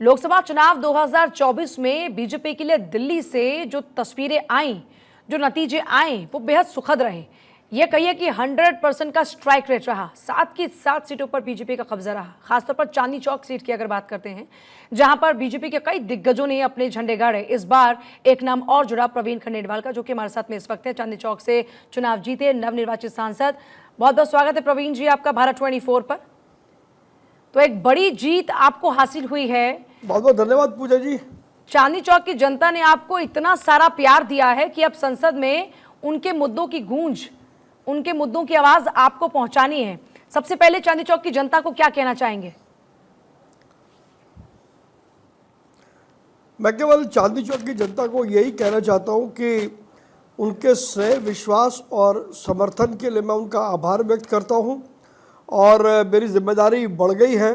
लोकसभा चुनाव 2024 में बीजेपी के लिए दिल्ली से जो तस्वीरें आई, जो नतीजे आए, वो बेहद सुखद रहे। ये कहिए कि 100% का स्ट्राइक रेट रहा। 7 की 7 सीटों पर बीजेपी का कब्जा रहा। खासतौर पर चांदनी चौक सीट की अगर बात करते हैं, जहां पर बीजेपी के कई दिग्गजों ने अपने झंडे गाड़े। इस बार एक नाम और जुड़ा, प्रवीण खंडेलवाल का, जो कि हमारे साथ में इस वक्त है। चांदनी चौक से चुनाव जीते नवनिर्वाचित सांसद। बहुत बहुत स्वागत है प्रवीण जी आपका भारत 24 पर। तो एक बड़ी जीत आपको हासिल हुई है। बहुत बहुत धन्यवाद पूजा जी। चांदनी चौक की जनता ने आपको इतना सारा प्यार दिया है कि अब संसद में उनके मुद्दों की गूंज, उनके मुद्दों की आवाज आपको पहुंचानी है। सबसे पहले चांदनी चौक की जनता को क्या कहना चाहेंगे? मैं केवल चांदनी चौक की जनता को यही कहना चाहता हूं कि उनके स्नेह, विश्वास और समर्थन के लिए मैं उनका आभार व्यक्त करता हूं। और मेरी जिम्मेदारी बढ़ गई है।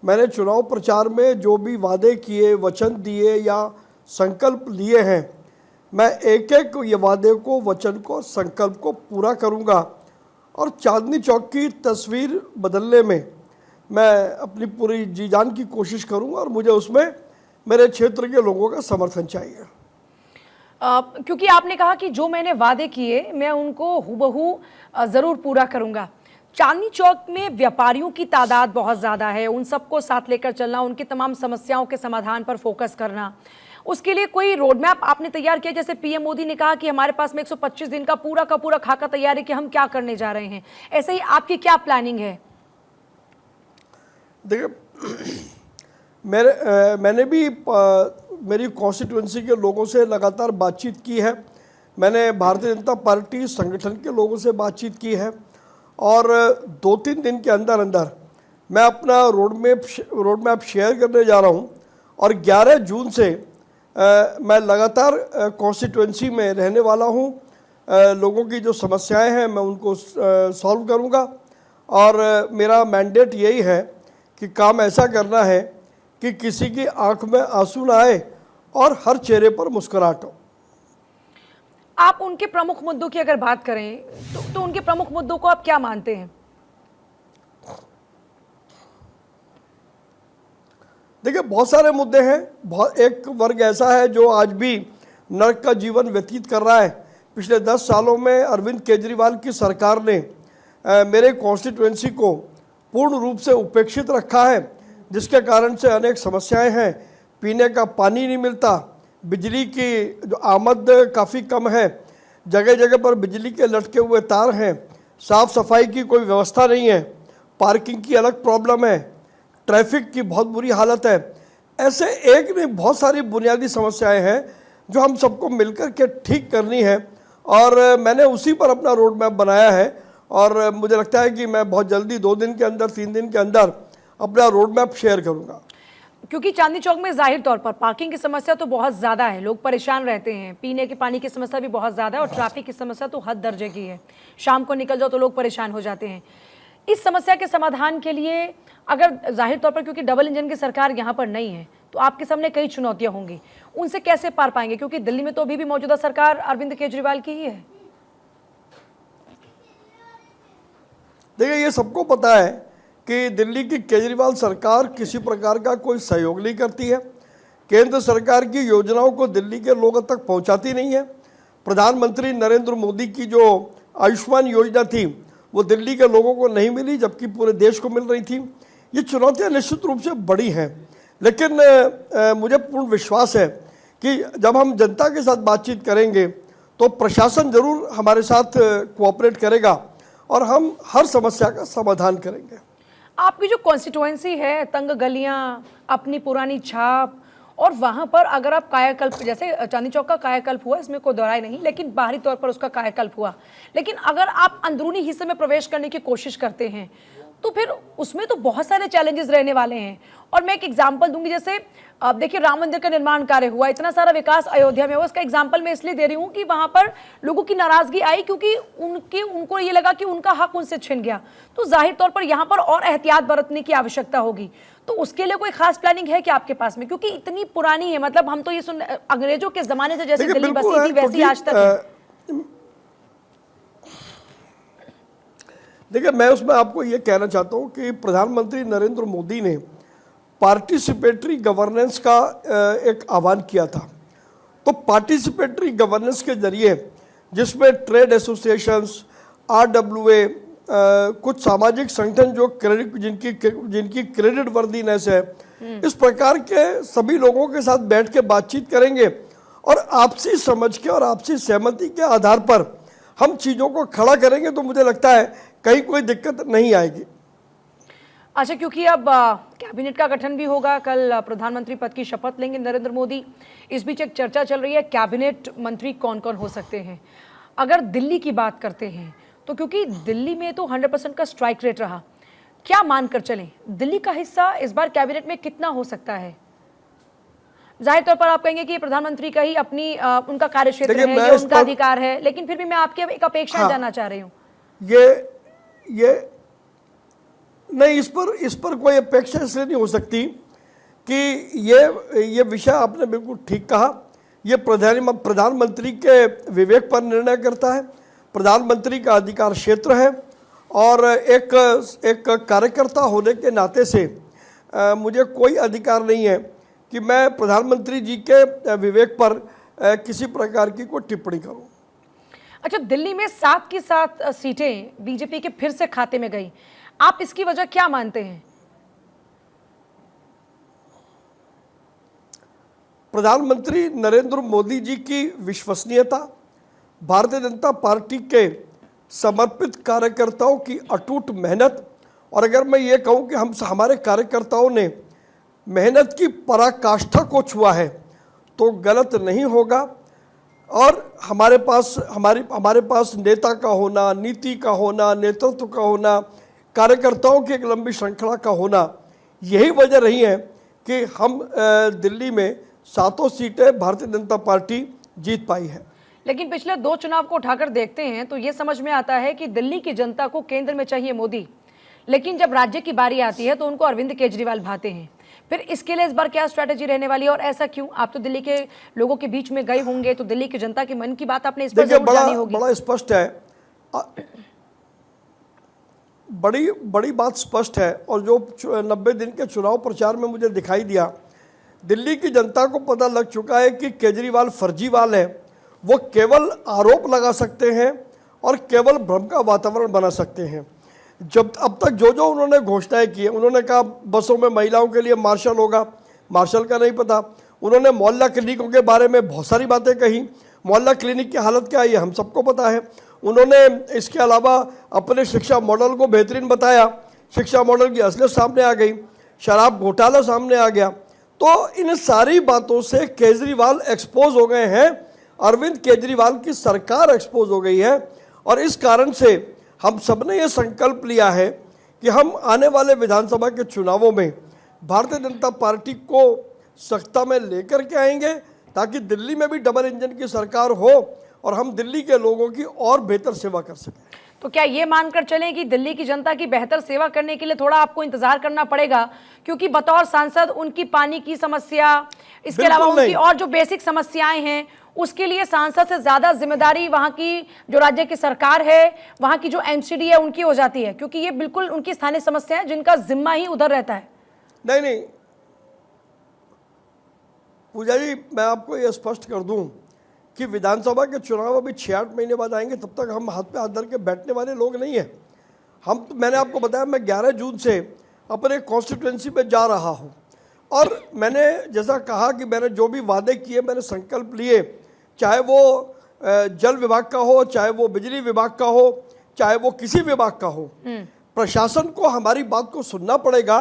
मैंने चुनाव प्रचार में जो भी वादे किए, वचन दिए या संकल्प लिए हैं, मैं एक एक ये वादे को, वचन को, संकल्प को पूरा करूंगा। और चांदनी चौक की तस्वीर बदलने में मैं अपनी पूरी जी जान की कोशिश करूंगा और मुझे उसमें मेरे क्षेत्र के लोगों का समर्थन चाहिए। क्योंकि आपने कहा कि जो मैंने वादे किए मैं उनको हूबहू जरूर पूरा करूंगा। चांदनी चौक में व्यापारियों की तादाद बहुत ज़्यादा है, उन सबको साथ लेकर चलना, उनकी तमाम समस्याओं के समाधान पर फोकस करना, उसके लिए कोई रोड मैप आपने तैयार किया? जैसे पीएम मोदी ने कहा कि हमारे पास में 125 दिन का पूरा खाका तैयार है कि हम क्या करने जा रहे हैं। ऐसे ही आपकी क्या प्लानिंग है? देखिए, मैंने भी मेरी कॉन्स्टिट्यूंसी के लोगों से लगातार बातचीत की है। मैंने भारतीय जनता पार्टी संगठन के लोगों से बातचीत की है और 2-3 दिन के अंदर अंदर मैं अपना रोड मैप शेयर करने जा रहा हूं। और 11 जून से मैं लगातार कॉन्स्टिट्यूंसी में रहने वाला हूं। लोगों की जो समस्याएं हैं मैं उनको सॉल्व करूंगा। और मेरा मैंडेट यही है कि काम ऐसा करना है कि किसी की आंख में आंसू ना आए और हर चेहरे पर मुस्कुराहट हो। आप उनके प्रमुख मुद्दों की अगर बात करें तो उनके प्रमुख मुद्दों को आप क्या मानते हैं? देखिए, बहुत सारे मुद्दे हैं। एक वर्ग ऐसा है जो आज भी नर्क का जीवन व्यतीत कर रहा है। पिछले 10 सालों में अरविंद केजरीवाल की सरकार ने मेरे कॉन्स्टिट्यूएंसी को पूर्ण रूप से उपेक्षित रखा है, जिसके कारण से अनेक समस्याएं हैं। पीने का पानी नहीं मिलता, बिजली की जो आमद काफ़ी कम है, जगह जगह पर बिजली के लटके हुए तार हैं, साफ़ सफाई की कोई व्यवस्था नहीं है, पार्किंग की अलग प्रॉब्लम है, ट्रैफिक की बहुत बुरी हालत है। ऐसे एक नहीं, बहुत सारी बुनियादी समस्याएं हैं जो हम सबको मिलकर के ठीक करनी है। और मैंने उसी पर अपना रोड मैप बनाया है और मुझे लगता है कि मैं बहुत जल्दी 2 दिन के अंदर, 3 दिन के अंदर अपना रोड मैप शेयर करूँगा। क्योंकि चांदनी चौक में जाहिर तौर पर पार्किंग की समस्या तो बहुत ज़्यादा है, लोग परेशान रहते हैं, पीने के पानी की समस्या भी बहुत ज़्यादा है और ट्रैफिक की समस्या तो हद दर्जे की है। शाम को निकल जाओ तो लोग परेशान हो जाते हैं। इस समस्या के समाधान के लिए अगर जाहिर तौर पर, क्योंकि डबल इंजन की सरकार यहाँ पर नहीं है, तो आपके सामने कई चुनौतियाँ होंगी, उनसे कैसे पार पाएंगे? क्योंकि दिल्ली में तो अभी भी मौजूदा सरकार अरविंद केजरीवाल की ही है। देखिए, ये सबको पता है कि दिल्ली की केजरीवाल सरकार किसी प्रकार का कोई सहयोग नहीं करती है। केंद्र सरकार की योजनाओं को दिल्ली के लोगों तक पहुंचाती नहीं है। प्रधानमंत्री नरेंद्र मोदी की जो आयुष्मान योजना थी वो दिल्ली के लोगों को नहीं मिली, जबकि पूरे देश को मिल रही थी। ये चुनौतियां निश्चित रूप से बड़ी हैं, लेकिन मुझे पूर्ण विश्वास है कि जब हम जनता के साथ बातचीत करेंगे तो प्रशासन जरूर हमारे साथ कोऑपरेट करेगा और हम हर समस्या का समाधान करेंगे। आपकी जो कॉन्स्टिट्यूएंसी है, तंग गलियां, अपनी पुरानी छाप, और वहां पर अगर आप कायाकल्प, जैसे चांदनी चौक का कायाकल्प हुआ, इसमें कोई दोहराई नहीं, लेकिन बाहरी तौर पर उसका कायाकल्प हुआ, लेकिन अगर आप अंदरूनी हिस्से में प्रवेश करने की कोशिश करते हैं तो फिर उसमें तो बहुत सारे चैलेंजेस रहने वाले हैं। और मैं एक एग्जांपल दूंगी, जैसे अब देखिए राम मंदिर का निर्माण कार्य हुआ, इतना सारा विकास अयोध्या में हुआ, उसका एग्जांपल मैं इसलिए दे रही हूँ कि वहां पर लोगों की नाराजगी आई क्योंकि उनको ये लगा कि उनका हक उनसे छिन गया। तो जाहिर तौर पर यहाँ पर और एहतियात बरतने की आवश्यकता होगी। तो उसके लिए कोई खास प्लानिंग है क्या आपके पास में? क्योंकि इतनी पुरानी है, मतलब हम तो ये सुन, अंग्रेजों के जमाने से जैसे दिल्ली बसी थी वैसी आज तक है। देखिए, मैं उसमें आपको ये कहना चाहता हूँ कि प्रधानमंत्री नरेंद्र मोदी ने पार्टिसिपेटरी गवर्नेंस का एक आह्वान किया था। तो पार्टिसिपेटरी गवर्नेंस के जरिए जिसमें ट्रेड एसोसिएशंस, RWA, कुछ सामाजिक संगठन जो क्रेडिट जिनकी क्रेडिट वर्दीनेस है, इस प्रकार के सभी लोगों के साथ बैठ के बातचीत करेंगे और आपसी समझ के और आपसी सहमति के आधार पर हम चीज़ों को खड़ा करेंगे तो मुझे लगता है कहीं कोई दिक्कत नहीं आएगी। अच्छा, क्योंकि अब कैबिनेट का गठन भी होगा, कल प्रधानमंत्री पद की शपथ लेंगे नरेंद्र मोदी। इस बीच एक चर्चा चल रही है कैबिनेट मंत्री कौन कौन हो सकते हैं। अगर दिल्ली की बात करते हैं तो क्योंकि दिल्ली में तो 100% का स्ट्राइक रेट रहा, क्या मानकर चलें दिल्ली का हिस्सा इस बार कैबिनेट में कितना हो सकता है? जाहिर तौर पर आप कहेंगे कि ये प्रधानमंत्री का ही अपनी उनका कार्यक्षेत्र है, ये उनका अधिकार है, लेकिन फिर भी मैं आपकी एक अपेक्षा जानना चाह रही हूँ। ये नहीं, इस पर कोई अपेक्षा इसलिए नहीं हो सकती कि ये विषय आपने बिल्कुल ठीक कहा। ये प्रधानमंत्री के विवेक पर निर्णय करता है, प्रधानमंत्री का अधिकार क्षेत्र है और एक कार्यकर्ता होने के नाते से मुझे कोई अधिकार नहीं है कि मैं प्रधानमंत्री जी के विवेक पर किसी प्रकार की कोई टिप्पणी करूं। अच्छा, दिल्ली में 7 की 7 सीटें बीजेपी के फिर से खाते में गई, आप इसकी वजह क्या मानते हैं? प्रधानमंत्री नरेंद्र मोदी जी की विश्वसनीयता, भारतीय जनता पार्टी के समर्पित कार्यकर्ताओं की अटूट मेहनत, और अगर मैं ये कहूँ कि हमारे कार्यकर्ताओं ने मेहनत की पराकाष्ठा को छुआ है तो गलत नहीं होगा। और हमारे पास नेता का होना, नीति का होना, नेतृत्व का होना, कार्यकर्ताओं की एक लंबी श्रृंखला का होना, यही वजह रही है कि हम दिल्ली में 7 सीटें भारतीय जनता पार्टी जीत पाई है। लेकिन पिछले 2 चुनाव को उठाकर देखते हैं तो ये समझ में आता है कि दिल्ली की जनता को केंद्र में चाहिए मोदी, लेकिन जब राज्य की बारी आती है तो उनको अरविंद केजरीवाल भाते हैं। फिर इसके लिए इस बार क्या स्ट्रैटेजी रहने वाली है और ऐसा क्यों? आप तो दिल्ली के लोगों के बीच में गए होंगे, तो दिल्ली की जनता के मन की बात आपने इस पर जरूर जानी होगी। बड़ा स्पष्ट है, बड़ी बात स्पष्ट है, और जो 90 दिन के चुनाव प्रचार में मुझे दिखाई दिया, दिल्ली की जनता को पता लग चुका है कि केजरीवाल फर्जीवाल है। वो केवल आरोप लगा सकते हैं और केवल भ्रम का वातावरण बना सकते हैं। जब अब तक जो उन्होंने घोषणाएं की है, उन्होंने कहा बसों में महिलाओं के लिए मार्शल होगा, मार्शल का नहीं पता। उन्होंने मोहल्ला क्लिनिकों के बारे में बहुत सारी बातें कही, मोहल्ला क्लिनिक की हालत क्या है ये हम सबको पता है। उन्होंने इसके अलावा अपने शिक्षा मॉडल को बेहतरीन बताया, शिक्षा मॉडल की असलियत सामने आ गई, शराब घोटाला सामने आ गया। तो इन सारी बातों से केजरीवाल एक्सपोज हो गए हैं, अरविंद केजरीवाल की सरकार एक्सपोज हो गई है। और इस कारण से हम सब ने ये संकल्प लिया है कि हम आने वाले विधानसभा के चुनावों में भारतीय जनता पार्टी को सत्ता में लेकर के आएंगे, ताकि दिल्ली में भी डबल इंजन की सरकार हो और हम दिल्ली के लोगों की और बेहतर सेवा कर सकें। तो क्या ये मानकर चलें कि दिल्ली की जनता की बेहतर सेवा करने के लिए थोड़ा आपको इंतजार करना पड़ेगा, क्योंकि बतौर सांसद उनकी पानी की समस्या, इसके अलावा उनकी और जो बेसिक समस्याएं हैं, उसके लिए सांसद से ज्यादा जिम्मेदारी वहां की जो राज्य की सरकार है, वहां की जो MCD है, उनकी हो जाती है, क्योंकि ये बिल्कुल उनकी स्थानीय समस्याएं जिनका जिम्मा ही उधर रहता है। नहीं पूजा जी, मैं आपको ये स्पष्ट कर दूं कि विधानसभा के चुनाव अभी 6-8 महीने बाद आएंगे, तब तक हम हाथ पे हाथ धर के बैठने वाले लोग नहीं हैं। मैंने आपको बताया, मैं 11 जून से अपने कॉन्स्टिट्यूएंसी पे जा रहा हूँ, और मैंने जैसा कहा कि मैंने जो भी वादे किए, मैंने संकल्प लिए, चाहे वो जल विभाग का हो, चाहे वो बिजली विभाग का हो, चाहे वो किसी विभाग का हो, प्रशासन को हमारी बात को सुनना पड़ेगा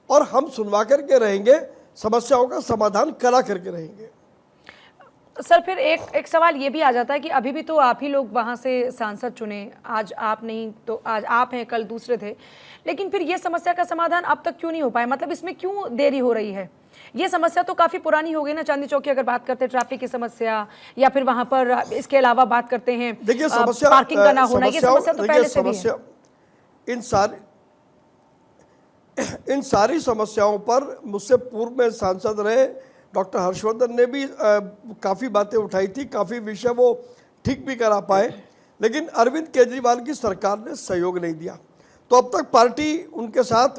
और हम सुनवा करके रहेंगे, समस्याओं का समाधान करा करके रहेंगे। सर, फिर एक सवाल ये भी आ जाता है कि अभी भी तो आप ही लोग वहाँ से सांसद चुने, आज आप नहीं तो आज आप हैं, कल दूसरे थे, लेकिन फिर ये समस्या का समाधान अब तक क्यों नहीं हो पाया? मतलब इसमें क्यों देरी हो रही है? ये समस्या तो काफ़ी पुरानी हो गई ना। चांदनी चौक की अगर बात करते हैं, ट्रैफिक की समस्या, या फिर वहाँ पर इसके अलावा बात करते हैं, देखिए समस्या पार्किंग का ना होना, ये समस्या तो पहले से भी है। इन सारी समस्याओं पर मुझसे पूर्व में सांसद रहे डॉक्टर हर्षवर्धन ने भी काफ़ी बातें उठाई थी, काफ़ी विषय वो ठीक भी करा पाए, लेकिन अरविंद केजरीवाल की सरकार ने सहयोग नहीं दिया। तो अब तक पार्टी उनके साथ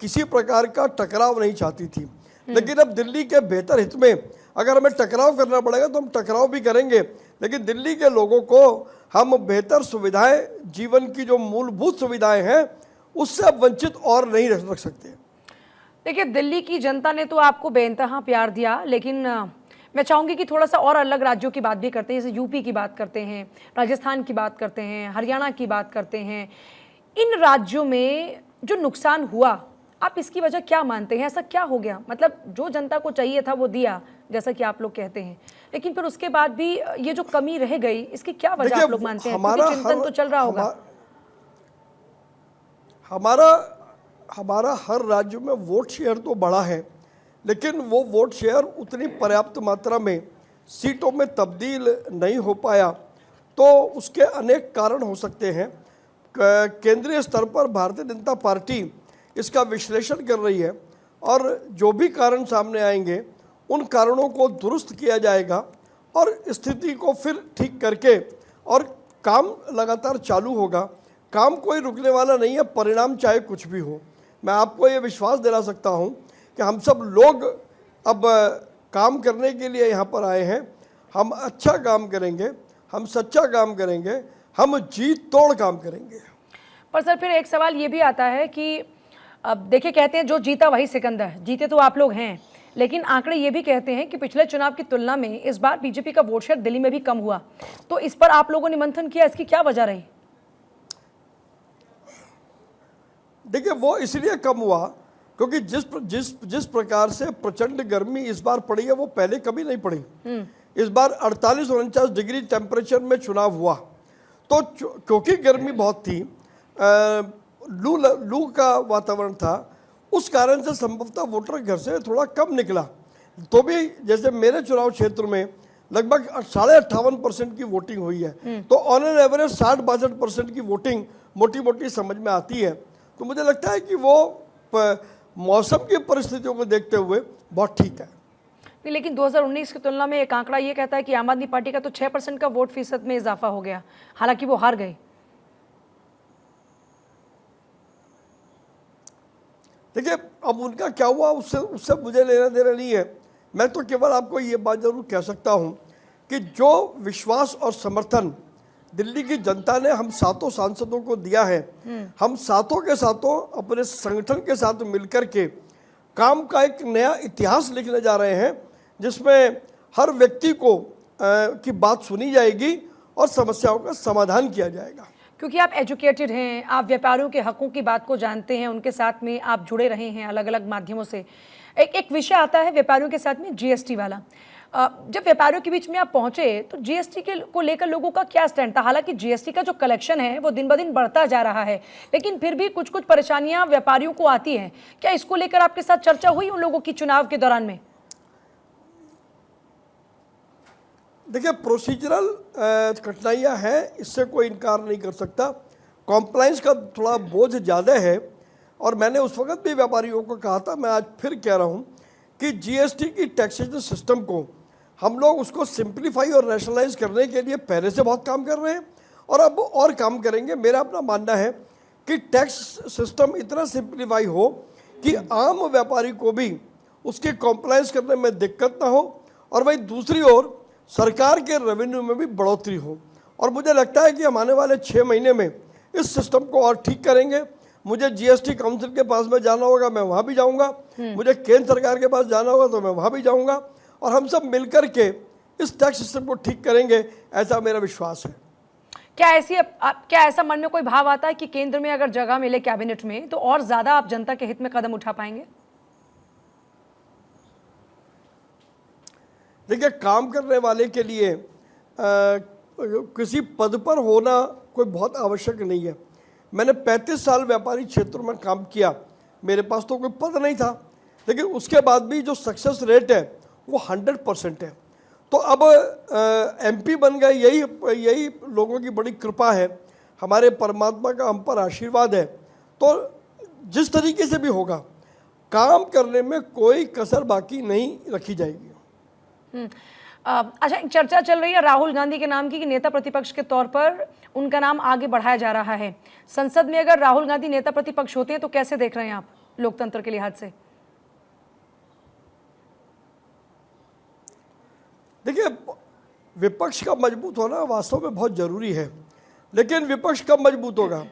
किसी प्रकार का टकराव नहीं चाहती थी। लेकिन अब दिल्ली के बेहतर हित में अगर हमें टकराव करना पड़ेगा तो हम टकराव भी करेंगे, लेकिन दिल्ली के लोगों को हम बेहतर सुविधाएं, जीवन की जो मूलभूत सुविधाएं हैं उससे अब वंचित और नहीं रख सकते। देखिए, दिल्ली की जनता ने तो आपको बेइंतहा प्यार दिया, लेकिन मैं चाहूंगी कि थोड़ा सा और अलग राज्यों की बात भी करते हैं, जैसे यूपी की बात करते हैं, राजस्थान की बात करते हैं, हरियाणा की बात करते हैं। इन राज्यों में जो नुकसान हुआ, आप इसकी वजह क्या मानते हैं? ऐसा क्या हो गया? मतलब जो जनता को चाहिए था वो दिया, जैसा कि आप लोग कहते हैं, लेकिन फिर उसके बाद भी ये जो कमी रह गई, इसकी क्या वजह आप लोग मानते हैं? क्योंकि चिंतन तो चल रहा होगा। हमारा हर राज्य में वोट शेयर तो बड़ा है, लेकिन वो वोट शेयर उतनी पर्याप्त मात्रा में सीटों में तब्दील नहीं हो पाया। तो उसके अनेक कारण हो सकते हैं। केंद्रीय स्तर पर भारतीय जनता पार्टी इसका विश्लेषण कर रही है और जो भी कारण सामने आएंगे उन कारणों को दुरुस्त किया जाएगा और स्थिति को फिर ठीक करके और काम लगातार चालू होगा। काम कोई रुकने वाला नहीं है, परिणाम चाहे कुछ भी हो। मैं आपको ये विश्वास दिला सकता हूँ कि हम सब लोग अब काम करने के लिए यहाँ पर आए हैं। हम अच्छा काम करेंगे, हम सच्चा काम करेंगे, हम जी तोड़ काम करेंगे। पर सर, फिर एक सवाल ये भी आता है कि अब देखिए, कहते हैं जो जीता वही सिकंदर। जीते तो आप लोग हैं, लेकिन आंकड़े ये भी कहते हैं कि पिछले चुनाव की तुलना में इस बार बीजेपी का वोट शेयर दिल्ली में भी कम हुआ। तो इस पर आप लोगों ने मंथन किया, इसकी क्या वजह रही? देखिए, वो इसलिए कम हुआ क्योंकि जिस प्रकार से प्रचंड गर्मी इस बार पड़ी है वो पहले कभी नहीं पड़ी। इस बार 48-49 डिग्री टेम्परेचर में चुनाव हुआ। तो क्योंकि गर्मी बहुत थी, लू का वातावरण था, उस कारण से संभवतः वोटर घर से थोड़ा कम निकला। तो भी जैसे मेरे चुनाव क्षेत्र में लगभग 58.5% की वोटिंग हुई है, तो ऑन एन एवरेज 60-62% की वोटिंग मोटी मोटी समझ में आती है। तो मुझे लगता है कि वो मौसम की परिस्थितियों को देखते हुए बहुत ठीक है। नहीं, लेकिन 2019 की तुलना में एक आंकड़ा ये कहता है कि आम आदमी पार्टी का तो 6% का वोट फीसद में इजाफा हो गया, हालांकि वो हार गए। देखिए, अब उनका क्या हुआ उससे मुझे लेना देना नहीं है। मैं तो केवल आपको ये बात जरूर कह सकता हूँ कि जो विश्वास और समर्थन दिल्ली की जनता ने हम सातों सांसदों को दिया है, हम सातों के सातों अपने संगठन के साथ मिलकर के काम का एक नया इतिहास लिखने जा रहे हैं, जिसमें हर व्यक्ति को की बात सुनी जाएगी और समस्याओं का समाधान किया जाएगा। क्योंकि आप एजुकेटेड हैं, आप व्यापारियों के हकों की बात को जानते हैं, उनके साथ में आप जुड़े रहे हैं अलग अलग माध्यमों से। एक विषय आता है व्यापारियों के साथ में, जीएसटी वाला। जब व्यापारियों के बीच में आप पहुंचे तो जीएसटी को लेकर लोगों का क्या स्टैंड था? हालांकि जीएसटी का जो कलेक्शन है वो दिन ब दिन बढ़ता जा रहा है, लेकिन फिर भी कुछ कुछ परेशानियां व्यापारियों को आती हैं। क्या इसको लेकर आपके साथ चर्चा हुई उन लोगों की चुनाव के दौरान में? देखिए, प्रोसीजरल कठिनाइयाँ हैं, इससे कोई इनकार नहीं कर सकता। कॉम्प्लाइंस का थोड़ा बोझ ज़्यादा है और मैंने उस वक्त भी व्यापारियों को कहा था, मैं आज फिर कह रहा हूँ कि जीएसटी की टैक्सेशन सिस्टम को हम लोग उसको सिंप्लीफाई और रैशनलाइज करने के लिए पहले से बहुत काम कर रहे हैं और अब और काम करेंगे। मेरा अपना मानना है कि टैक्स सिस्टम इतना सिंप्लीफाई हो कि आम व्यापारी को भी उसके कॉम्प्लाइंस करने में दिक्कत ना हो और वहीं दूसरी ओर सरकार के रेवेन्यू में भी बढ़ोतरी हो। और मुझे लगता है कि हम आने वाले 6 महीने में इस सिस्टम को और ठीक करेंगे। मुझे जीएसटी काउंसिल के पास में जाना होगा, मैं वहाँ भी जाऊँगा। मुझे केंद्र सरकार के पास जाना होगा तो मैं वहाँ भी जाऊँगा और हम सब मिलकर के इस टैक्स सिस्टम को ठीक करेंगे, ऐसा मेरा विश्वास है। क्या ऐसा मन में कोई भाव आता है कि केंद्र में अगर जगह मिले कैबिनेट में तो और ज़्यादा आप जनता के हित में कदम उठा पाएंगे? देखिए, काम करने वाले के लिए किसी पद पर होना कोई बहुत आवश्यक नहीं है। मैंने 35 साल व्यापारिक क्षेत्रों में काम किया, मेरे पास तो कोई पद नहीं था, लेकिन उसके बाद भी जो सक्सेस रेट है वो 100% है। तो अब एमपी बन गए, यही लोगों की बड़ी कृपा है, हमारे परमात्मा का हम पर आशीर्वाद है। तो जिस तरीके से भी होगा, काम करने में कोई कसर बाकी नहीं रखी जाएगी। अच्छा, एक चर्चा चल रही है राहुल गांधी के नाम की कि नेता प्रतिपक्ष के तौर पर उनका नाम आगे बढ़ाया जा रहा है। संसद में अगर राहुल गांधी नेता प्रतिपक्ष होते हैं तो कैसे देख रहे हैं आप? लोकतंत्र के लिहाज से? देखिए, विपक्ष का मजबूत होना वास्तव में बहुत जरूरी है, लेकिन विपक्ष कब मजबूत होगा?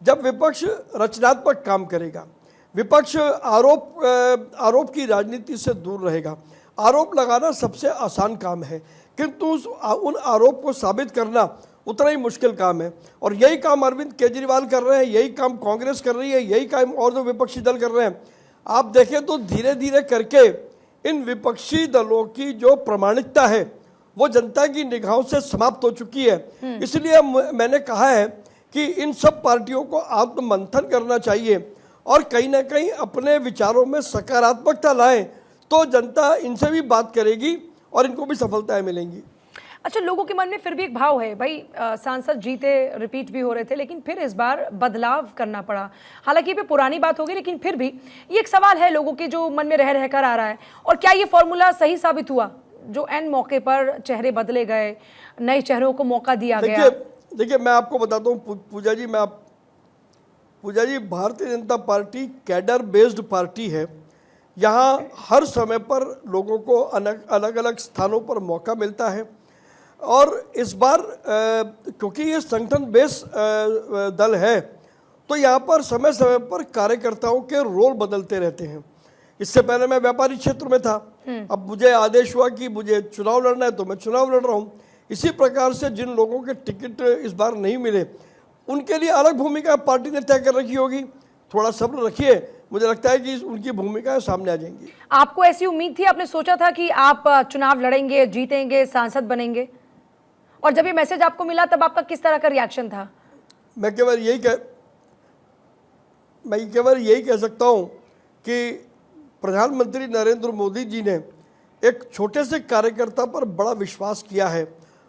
जब विपक्ष रचनात्मक काम करेगा, विपक्ष आरोप की राजनीति से दूर रहेगा। आरोप लगाना सबसे आसान काम है, किंतु उन आरोप को साबित करना उतना ही मुश्किल काम है। और यही काम अरविंद केजरीवाल कर रहे हैं, यही काम कांग्रेस कर रही है, यही काम और जो विपक्षी दल कर रहे हैं। आप देखें तो धीरे धीरे करके इन विपक्षी दलों की जो प्रामाणिकता है वो जनता की निगाहों से समाप्त हो चुकी है। इसलिए मैंने कहा है कि इन सब पार्टियों को आत्ममंथन करना चाहिए और कहीं ना कहीं अपने विचारों में सकारात्मकता लाएं, तो जनता इनसे भी बात करेगी और इनको भी सफलताएं मिलेंगी। अच्छा, लोगों के मन में फिर भी एक भाव है भाई, सांसद जीते, रिपीट भी हो रहे थे, लेकिन फिर इस बार बदलाव करना पड़ा। हालांकि ये पुरानी बात होगी, लेकिन फिर भी ये एक सवाल है लोगों के जो मन में रह रहकर आ रहा है। और क्या ये फॉर्मूला सही साबित हुआ, जो एन मौके पर चेहरे बदले गए, नए चेहरों को मौका दिया गया? देखिए, मैं आपको बताता हूँ पूजा जी, Bharatiya Janata party cadre based party है। यहाँ हर समय पर लोगों को अलग अलग स्थानों पर मौका मिलता है। और इस बार क्योंकि ये संगठन बेस दल है, तो यहाँ पर समय समय पर कार्यकर्ताओं के रोल बदलते रहते हैं। इससे पहले मैं व्यापारिक क्षेत्र में था, अब मुझे आदेश हुआ कि मुझे चुनाव लड़ना है तो मैं चुनाव लड़ रहा हूँ। इसी प्रकार से जिन लोगों के टिकट इस बार नहीं मिले, उनके लिए अलग भूमिका पार्टी ने तय कर रखी होगी। थोड़ा सब्र रखिए, मुझे लगता है कि उनकी भूमिका सामने आ जाएंगी। आपको ऐसी उम्मीद थी, आपने सोचा था कि आप चुनाव लड़ेंगे, जीतेंगे, सांसद बनेंगे? और जब ये मैसेज आपको मिला तब आपका किस तरह का रिएक्शन था? मैं केवल यही कह सकता हूं कि प्रधानमंत्री नरेंद्र मोदी जी ने एक छोटे से कार्यकर्ता पर बड़ा विश्वास किया है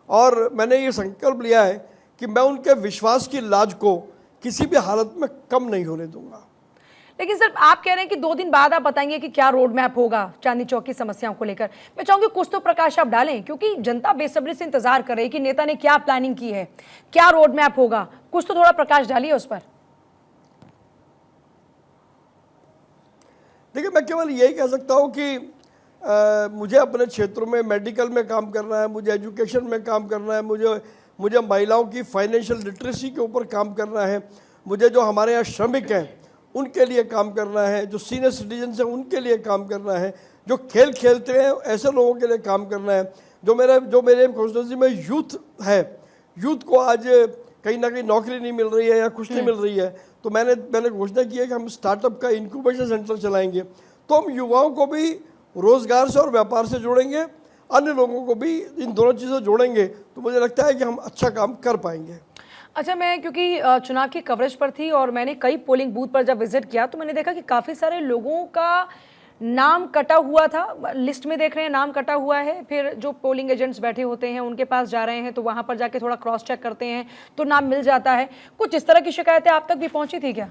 और मैंने ये संकल्प लिया है कि मैं उनके विश्वास की लाज को किसी भी हालत में कम नहीं होने दूंगा। लेकिन सर, आप कह रहे हैं कि 2 दिन बाद आप बताएंगे कि क्या रोड मैप होगा चांदनी चौक की समस्याओं को लेकर। मैं चाहूंगी कुछ तो प्रकाश आप डालें, क्योंकि जनता बेसब्री से इंतजार कर रही है कि नेता ने क्या प्लानिंग की है, क्या रोड मैप होगा। कुछ तो थोड़ा प्रकाश डालिए उस पर। देखिए, मैं केवल यही कह सकता हूँ कि मुझे अपने क्षेत्रों में मेडिकल में काम करना है, मुझे एजुकेशन में काम करना है, मुझे महिलाओं की फाइनेंशियल लिटरेसी के ऊपर काम करना है, मुझे जो हमारे यहाँ श्रमिक हैं उनके लिए काम करना है, जो सीनियर सिटीजन हैं उनके लिए काम करना है, जो खेल खेलते हैं ऐसे लोगों के लिए काम करना है, जो मेरे कॉन्स्टिट्यूंसी में यूथ है, यूथ को आज कहीं ना कहीं नौकरी नहीं मिल रही है या कुछ नहीं मिल रही है, तो मैंने घोषणा की है कि हम स्टार्टअप का इंक्यूबेशन सेंटर चलाएंगे। तो हम युवाओं को भी रोजगार से और व्यापार से जोड़ेंगे, अन्य लोगों को भी इन दोनों चीज़ें जोड़ेंगे, तो मुझे लगता है कि हम अच्छा काम कर पाएंगे। अच्छा, मैं क्योंकि चुनाव की कवरेज पर थी और मैंने कई पोलिंग बूथ पर जब विजिट किया तो मैंने देखा कि काफ़ी सारे लोगों का नाम कटा हुआ था, लिस्ट में देख रहे हैं नाम कटा हुआ है, फिर जो पोलिंग एजेंट्स बैठे होते हैं उनके पास जा रहे हैं तो वहाँ पर जाके थोड़ा क्रॉस चेक करते हैं तो नाम मिल जाता है। कुछ इस तरह की शिकायतें आप तक भी पहुँची थी क्या?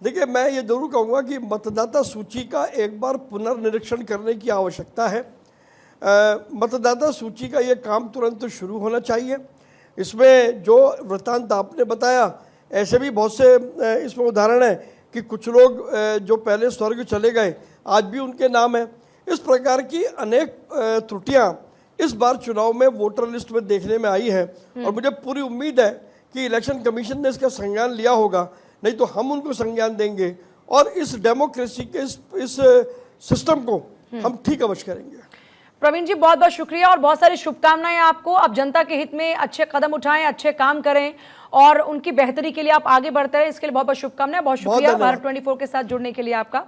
देखिए, मैं ये जरूर कहूँगा कि मतदाता सूची का एक बार पुनर्निरीक्षण करने की आवश्यकता है। मतदाता सूची का ये काम तुरंत शुरू होना चाहिए। इसमें जो वृत्तांत आपने बताया, ऐसे भी बहुत से इसमें उदाहरण हैं कि कुछ लोग जो पहले स्वर्ग चले गए आज भी उनके नाम हैं। इस प्रकार की अनेक त्रुटियां इस बार चुनाव में वोटर लिस्ट में देखने में आई है और मुझे पूरी उम्मीद है कि इलेक्शन कमीशन ने इसका संज्ञान लिया होगा, नहीं तो हम उनको संज्ञान देंगे और इस डेमोक्रेसी के इस सिस्टम को हम ठीक अवश्य करेंगे। प्रवीण जी, बहुत बहुत शुक्रिया और बहुत सारी शुभकामनाएं आपको। आप जनता के हित में अच्छे कदम उठाएं, अच्छे काम करें और उनकी बेहतरी के लिए आप आगे बढ़ते रहें, इसके लिए बहुत बहुत शुभकामनाएं। बहुत शुक्रिया भारत 24 के साथ जुड़ने के लिए आपका।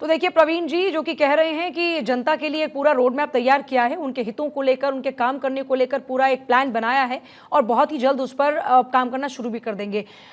तो देखिए, प्रवीण जी जो कि कह रहे हैं कि जनता के लिए एक पूरा रोड मैप तैयार किया है, उनके हितों को लेकर, उनके काम करने को लेकर पूरा एक प्लान बनाया है और बहुत ही जल्द उस पर काम करना शुरू भी कर देंगे।